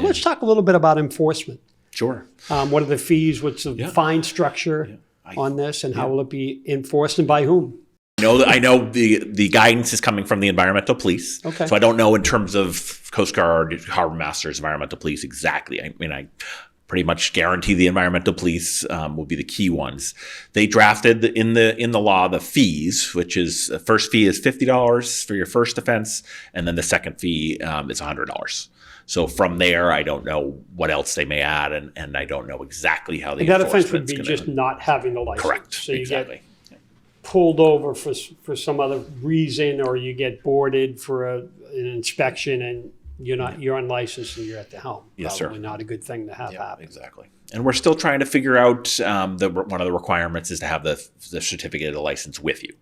Let's talk a little bit about enforcement. Sure. What are the fees? What's the fine structure on this, and how will it be enforced, and by whom? I know the guidance is coming from the environmental police. Okay. So I don't know in terms of Coast Guard, Harbor Masters, environmental police exactly. I mean, I pretty much guarantee the environmental police will be the key ones. They drafted in the law the fees, which is the first fee is $50 for your first offense, and then the second fee is $100. So from there, I don't know what else they may add, and I don't know exactly how the that offense would be just not having the license. Correct. So you exactly. get pulled over for some other reason, or you get boarded for an inspection, and you're unlicensed and you're at the helm. Yes, Probably sir. not a good thing to have happen. Exactly. And we're still trying to figure out one of the requirements is to have the certificate of the license with you.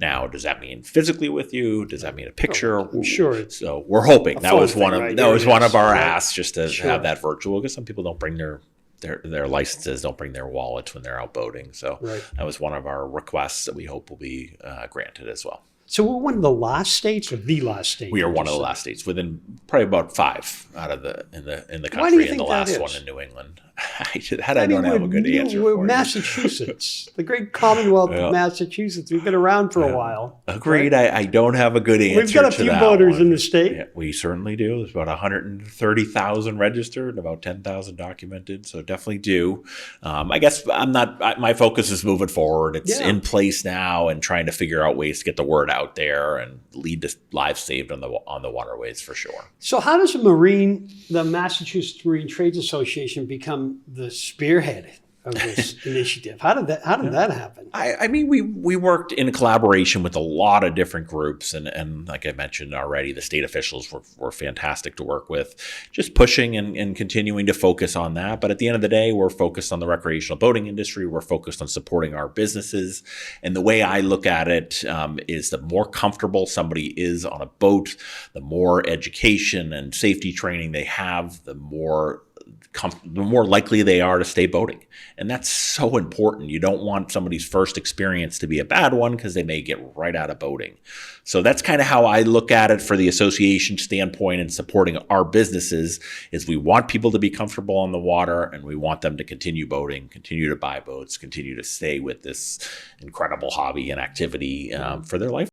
Now, does that mean physically with you? Does that mean a picture? I'm sure. So we're hoping that was one of our Right. asks, just to have that virtual, because some people don't bring their licenses, don't bring their wallets when they're out boating. So that was one of our requests that we hope will be granted as well. So we're one of the last states, or the last state? We are one of the last states, within probably about 5 out of in the Why do you country, and the think last that one is? in New England. I don't have a good answer We're for you. Massachusetts, the great Commonwealth of Massachusetts. We've been around for a while. Agreed. Right? I don't have a good answer. We've got a few boaters in the state. Yeah, we certainly do. There's about 130,000 registered and about 10,000 documented. So definitely do. I guess my focus is moving forward. It's in place now, and trying to figure out ways to get the word out there and lead to lives saved on the waterways for sure. So how does the Massachusetts Marine Trades Association become the spearhead of this initiative? How did that happen? I mean, we worked in collaboration with a lot of different groups, and like I mentioned already, the state officials were fantastic to work with, just pushing and continuing to focus on that. But at the end of the day, we're focused on the recreational boating industry. We're focused on supporting our businesses. And the way I look at it is the more comfortable somebody is on a boat, the more education and safety training they have, the more likely they are to stay boating. And that's so important. You don't want somebody's first experience to be a bad one, because they may get right out of boating. So that's kind of how I look at it for the association standpoint, and supporting our businesses is we want people to be comfortable on the water, and we want them to continue boating, continue to buy boats, continue to stay with this incredible hobby and activity for their life.